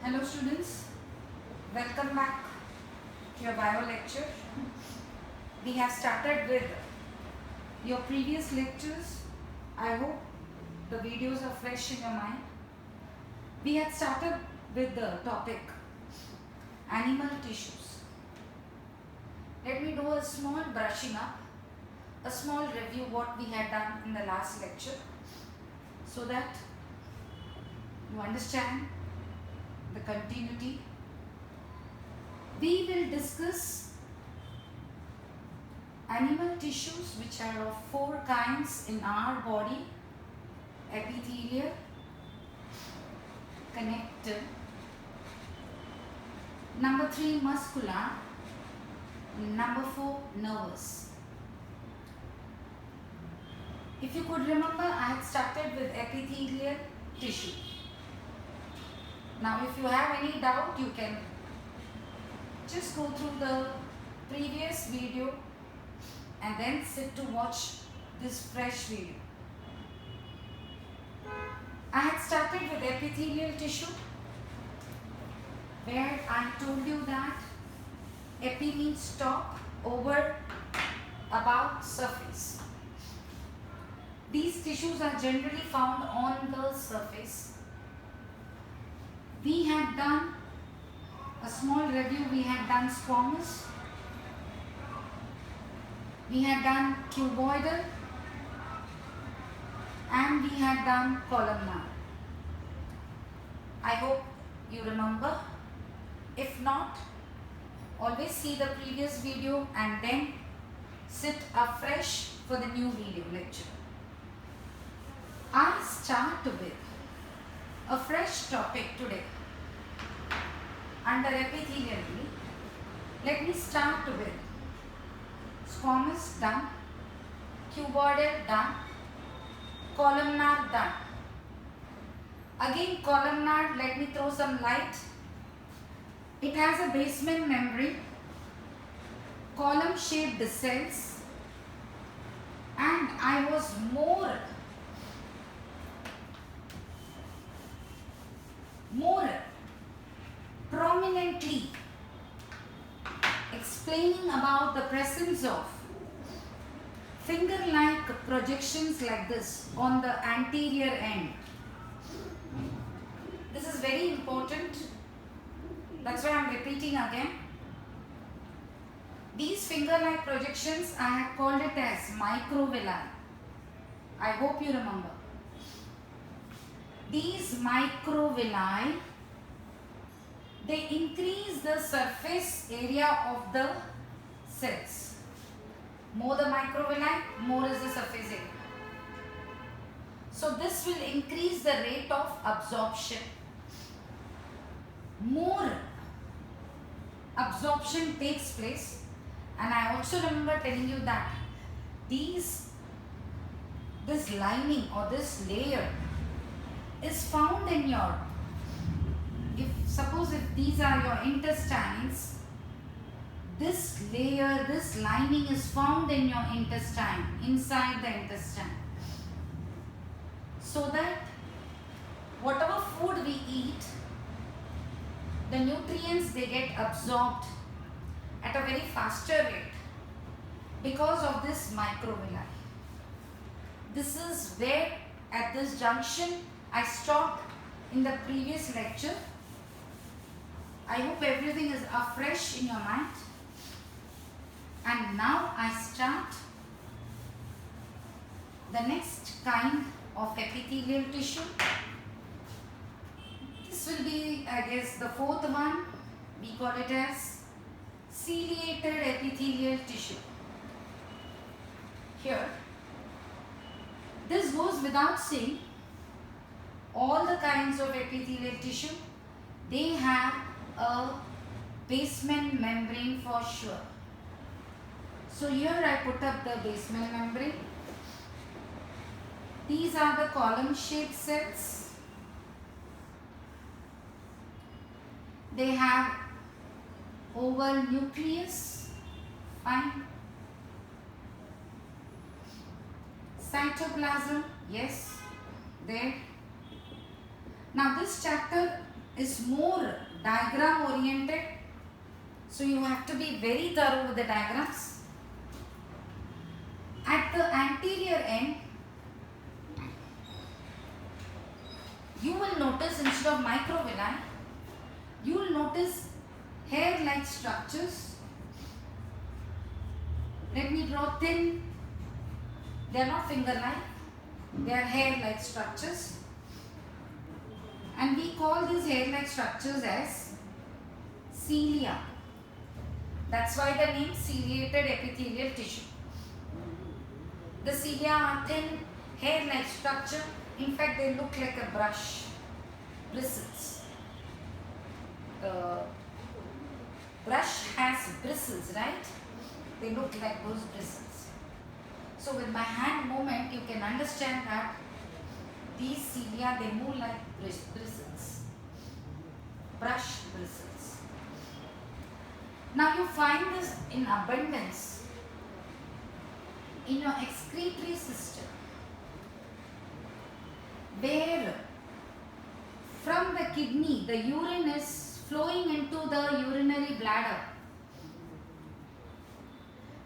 Hello students, welcome back to your bio lecture. We have started with your previous lectures. I hope the videos are fresh in your mind. We had started with the topic animal tissues. Let me do a small brushing up, a small review what we had done in the last lecture so that you understand the continuity. We will discuss animal tissues which are of four kinds in our body: epithelial, connective, number 3 muscular, number 4 nervous. If you could remember, I had started with epithelial tissue. Now if you have any doubt, you can just go through the previous video and then sit to watch this fresh video. I had started with epithelial tissue, where I told you that epi means top, over, about, surface. These tissues are generally found on the surface. We had done a small review. We had done squamous, we had done cuboidal, and we had done columnar. I hope you remember. If not, always see the previous video and then sit afresh for the new video lecture. I start with a fresh topic today under epithelial. Let me start with squamous done, cuboidal done, columnar done. Again columnar, let me throw some light. It has a basement membrane, column shaped cells, and I was more prominently explaining about the presence of finger-like projections like this on the anterior end. This is very important. That's why I am repeating again. These finger-like projections, I have called it as microvilli. I hope you remember. These microvilli, they increase the surface area of the cells. More the microvilli, more is the surface area. So this will increase the rate of absorption. More absorption takes place, and I also remember telling you that this lining or this layer is found in your, suppose if these are your intestines, this layer, this lining is found in your intestine, inside the intestine, so that whatever food we eat, the nutrients, they get absorbed at a very faster rate because of this microvilli. This is where at this junction I stopped in the previous lecture. I hope everything is afresh in your mind. And now I start the next kind of epithelial tissue. This will be, I guess, the fourth one. We call it as ciliated epithelial tissue. Here, this goes without saying, all the kinds of epithelial tissue, they have a basement membrane for sure. So here I put up the basement membrane. These are the column shaped cells. They have oval nucleus, fine. Cytoplasm, yes, there. Now this chapter is more diagram oriented, so you have to be very thorough with the diagrams. At the anterior end, you will notice instead of microvilli, you will notice hair-like structures. Let me draw thin. They are not finger-like, they are hair-like structures. And we call these hair-like structures as cilia. That's why the name ciliated epithelial tissue. The cilia are thin, hair-like structure. In fact, they look like a brush, bristles. The brush has bristles, right? They look like those bristles. So with my hand movement, you can understand that these cilia, they move like bristles, brush bristles. Now you find this in abundance in your excretory system, where from the kidney the urine is flowing into the urinary bladder,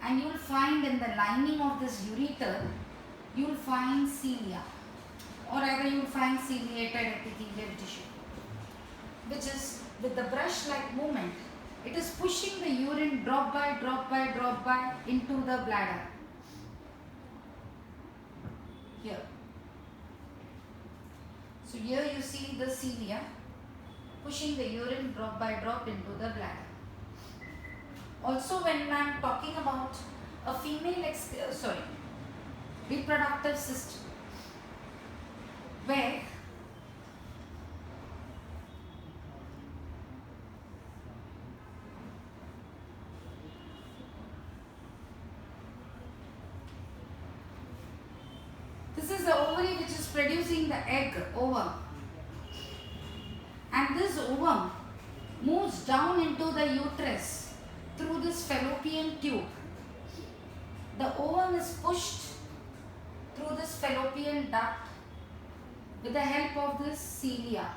and you will find in the lining of this ureter, you will find cilia, or rather you will find ciliated epithelial tissue, which is with the brush like movement, it is pushing the urine drop by drop by drop by into the bladder. Here. So here you see the cilia pushing the urine drop by drop into the bladder. Also, when I am talking about a female reproductive system, where this is the ovary which is producing the egg, ovum, and this ovum moves down into the uterus through this fallopian tube. The ovum is pushed through this fallopian duct with the help of this cilia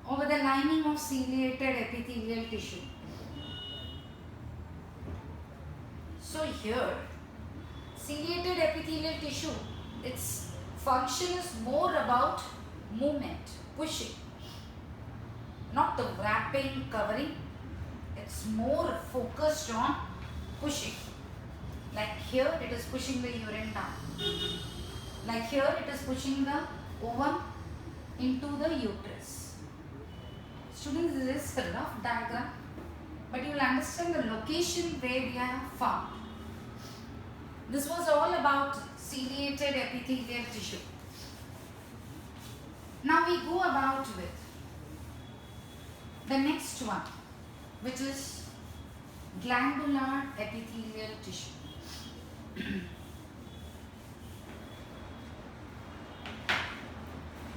over the lining of ciliated epithelial tissue. So here, ciliated epithelial tissue, its function is more about movement, pushing, not the wrapping, covering. It's more focused on pushing. Like here, it is pushing the urine down. Like here, it is pushing the ovum into the uterus. Students, this is a rough diagram, but you will understand the location where we are found. This was all about ciliated epithelial tissue. Now we go about with the next one, which is glandular epithelial tissue.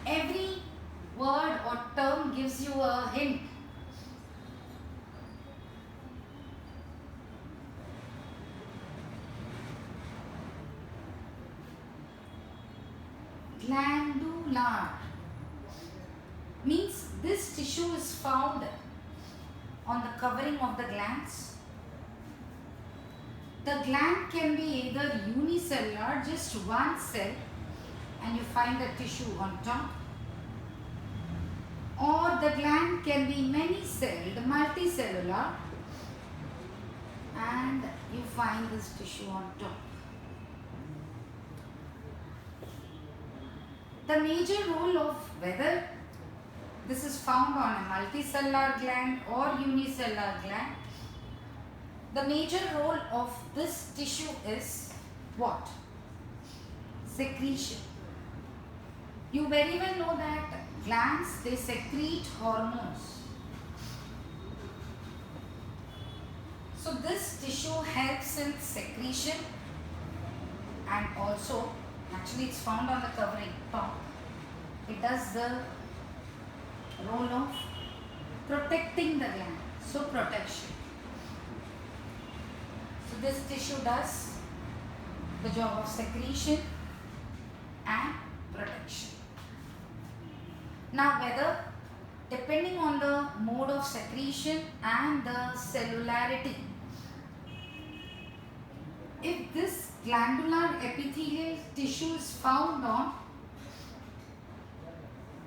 Every word or term gives you a hint. Glandular means this tissue is found on the covering of the glands. The gland can be either unicellular, just one cell, and you find the tissue on top, or the gland can be many-celled, multicellular, and you find this tissue on top. The major role of whether this is found on a multicellular gland or unicellular gland, the major role of this tissue is what? Secretion. You very well know that glands, they secrete hormones. So this tissue helps in secretion, and also actually it's found on the covering top. It does the role of protecting the gland, so protection. So this tissue does the job of secretion and protection. Now whether depending on the mode of secretion and the cellularity. If this glandular epithelial tissue is found on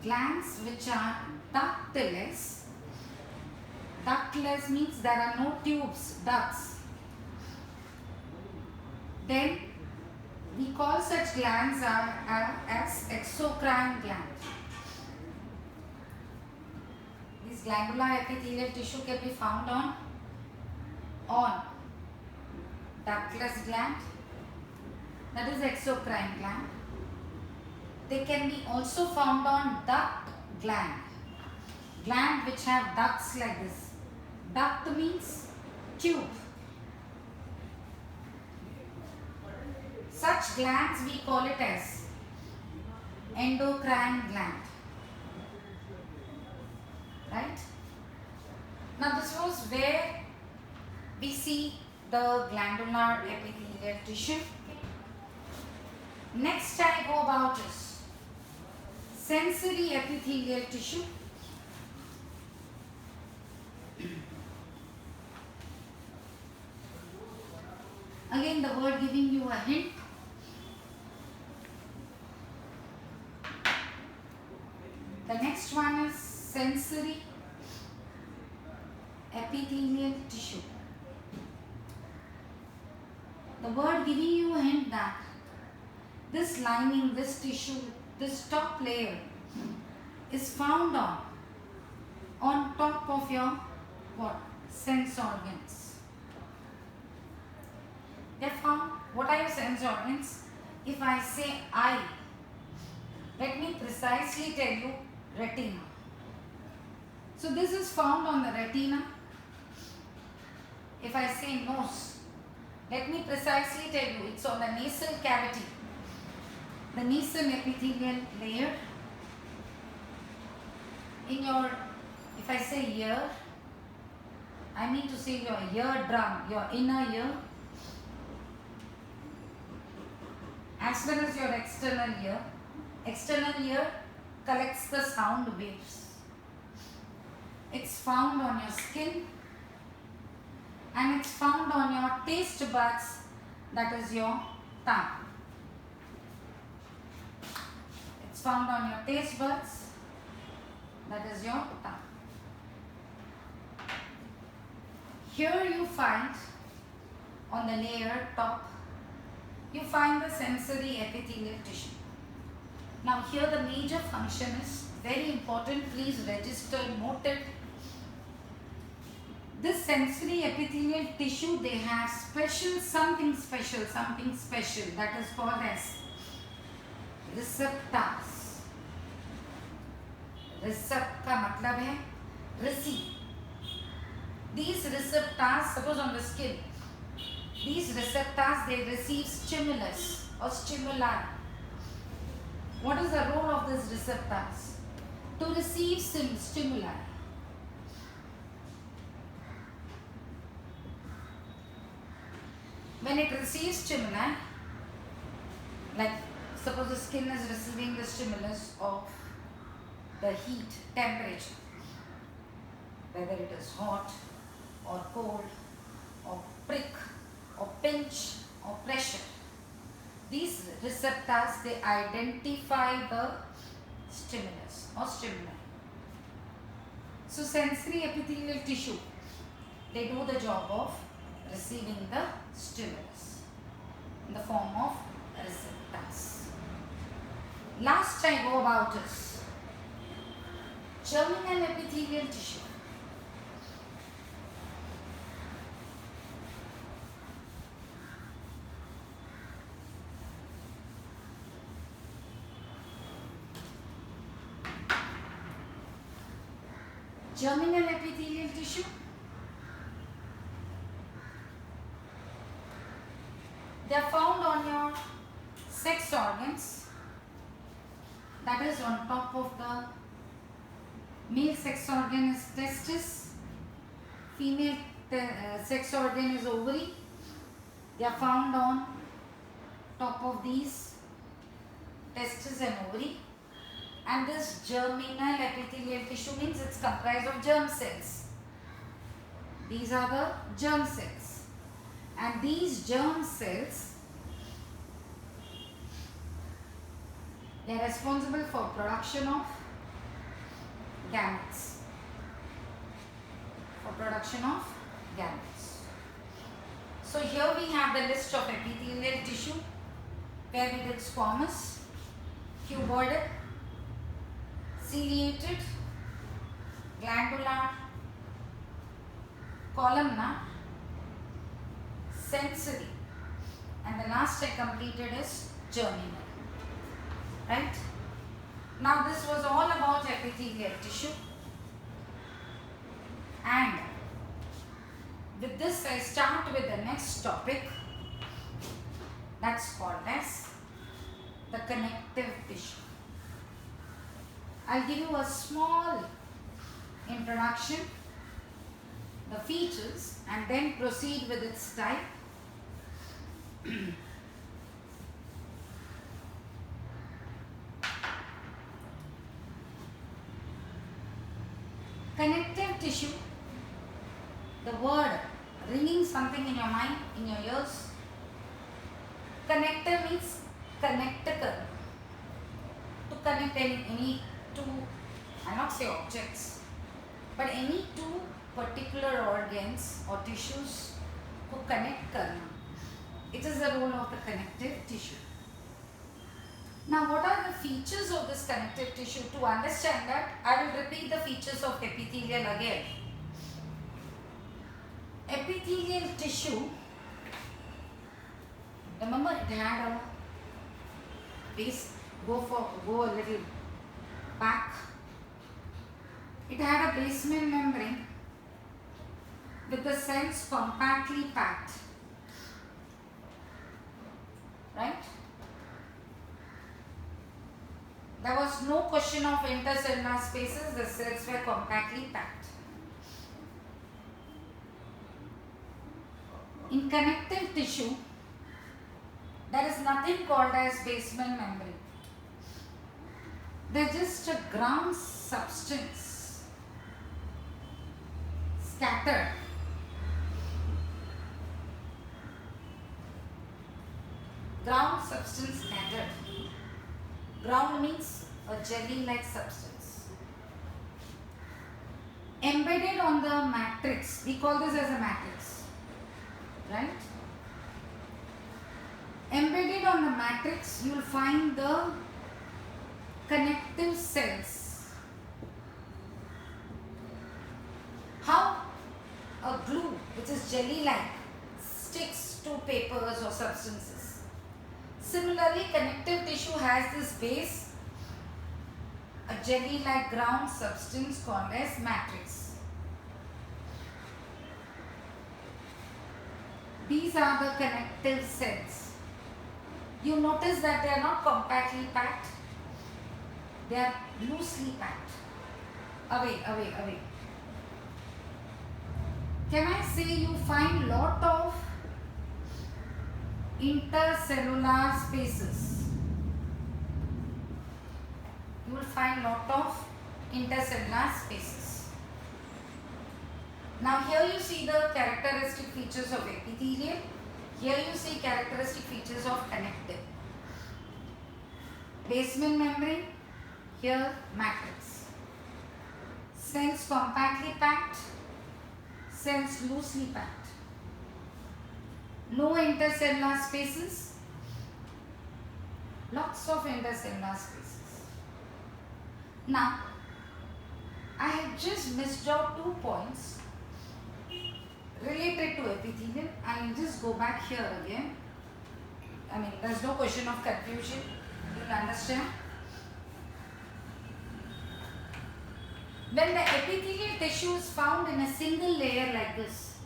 glands which are ductless, ductless means there are no tubes, ducts, then we call such glands as exocrine gland. This glandular epithelial tissue can be found on ductless gland, that is exocrine gland. They can be also found on duct gland, gland which have ducts like this. Duct means tube. Such glands we call it as endocrine gland. Right? Now this was where we see the glandular epithelial tissue. Next I go about is sensory epithelial tissue. Again the word giving you a hint. The next one is sensory epithelial tissue. The word giving you a hint that this lining, this tissue, this top layer is found on top of your what? Sense organs. They are found. What are your sense organs? If I say eye, let me precisely tell you retina. So this is found on the retina. If I say nose, let me precisely tell you it's on the nasal cavity, the nasal epithelial layer. In your, if I say ear, I mean to say your eardrum, your inner ear, as well as your external ear. External ear collects the sound waves. It's found on your skin and it's found on your taste buds, that is your tongue. It's found on your taste buds, that is your tongue. Here you find on the layer top, you find the sensory epithelial tissue. Now here the major function is very important, please register, note it. This sensory epithelial tissue, they have something special that is called as receptors. Recept का मतलब है receive. These receptors, suppose on the skin, these receptors, they receive stimulus or stimuli. What is the role of these receptors? To receive stimuli. When it receives stimuli, like suppose the skin is receiving the stimulus of the heat, temperature, whether it is hot or cold or prick or pinch or pressure. These receptors, they identify the stimulus or stimuli. So sensory epithelial tissue, they do the job of receiving the stimulus in the form of receptors. Last I go about is germinal epithelial tissue. Germinal epithelial tissue, they are found on your sex organs, that is on top of the male sex organ is testis, female sex organ is ovary. They are found on top of these testis and ovary. And this germinal epithelial tissue means it's comprised of germ cells. These are the germ cells. And these germ cells, they are responsible for production of gametes. So here we have the list of epithelial tissue where we did squamous, cuboidal, ciliated, glandular, columnar, sensory, and the last I completed is germinal. Right? Now this was all about epithelial tissue, and with this I start with the next topic, that's called as the connective tissue. I'll give you a small introduction, the features, and then proceed with its type. Connective tissue, the word ringing something in your mind, in your ears. Connector means connecticle, to connect any two, I not say objects, but any two particular organs or tissues who connect karna. It is the role of the connective tissue. Now what are the features of this connective tissue? To understand that, I will repeat the features of epithelial again. Epithelial tissue, remember it had a base, go a little back. It had a basement membrane with the cells compactly packed. Right? There was no question of intercellular spaces, the cells were compactly packed. In connective tissue, there is nothing called as basement membrane. There is just a ground substance scattered. Ground substance scattered. Ground means a jelly-like substance. Embedded on the matrix, we call this as a matrix, right? Embedded on the matrix, you will find the connective cells. How a glue, which is jelly-like, sticks to papers or substances. Similarly, connective tissue has this base, a jelly-like ground substance called as matrix. These are the connective cells. You notice that they are not compactly packed, they are loosely packed. Away. Can I say you find lot of intercellular spaces? You will find lot of intercellular spaces. Now here you see the characteristic features of epithelial. Here you see characteristic features of connective. Basement membrane, here matrix. Cells compactly packed, cells loosely packed. No intercellular spaces, lots of intercellular spaces. Now, I have just missed out 2 points related to epithelium. I will just go back here again. I mean, there is no question of confusion. You will understand. When the epithelial tissue is found in a single layer like this,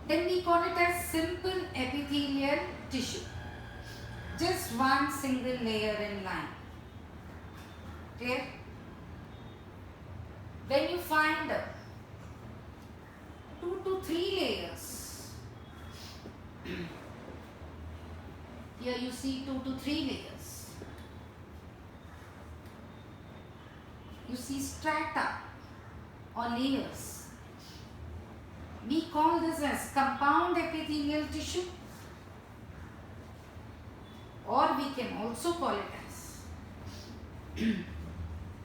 then we call it as simple epithelial tissue. Just one single layer in line. Clear? When you find 2 to 3 layers, here you see 2 to 3 layers. you see strata or layers. We call this as compound epithelial tissue, or we can also call it as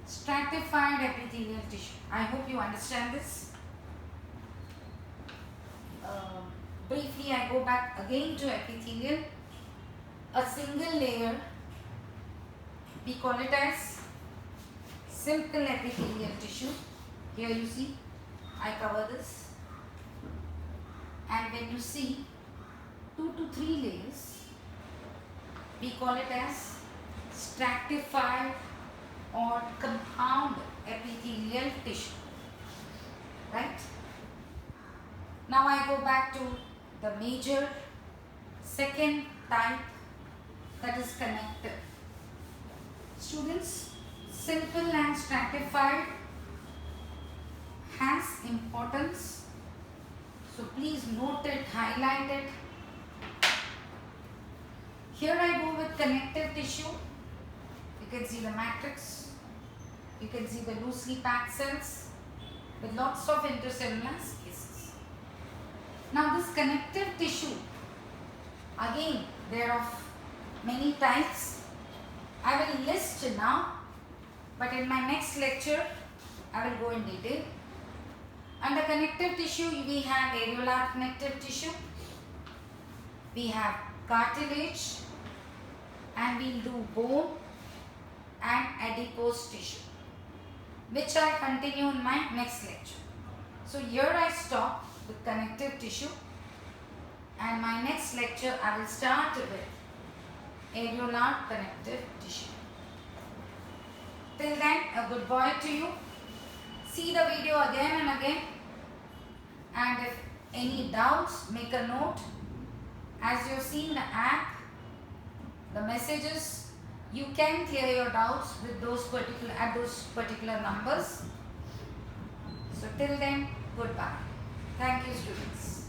stratified epithelial tissue. I hope you understand this. Briefly, I go back again to epithelial. A single layer, we call it as simple epithelial tissue. Here you see, I cover this. And when you see 2 to 3 layers, we call it as stratified or compound epithelial tissue. Right? Now I go back to the major second type, that is connective. Students, simple and stratified has importance. So please note it, highlight it. Here I go with connective tissue. You can see the matrix. You can see the loosely packed cells with lots of intercellular spaces. Now this connective tissue, again there are of many types. I will list now, but in my next lecture I will go in detail. Under connective tissue we have areolar connective tissue, we have cartilage, and we will do bone and adipose tissue, which I continue in my next lecture. So here I stop with connective tissue, and my next lecture I will start with areolar connective tissue. Till then, a goodbye to you. See the video again and again, and if any doubts, make a note. As you have seen the app, the messages, you can clear your doubts with those particular numbers. So till then, goodbye. Thank you, students.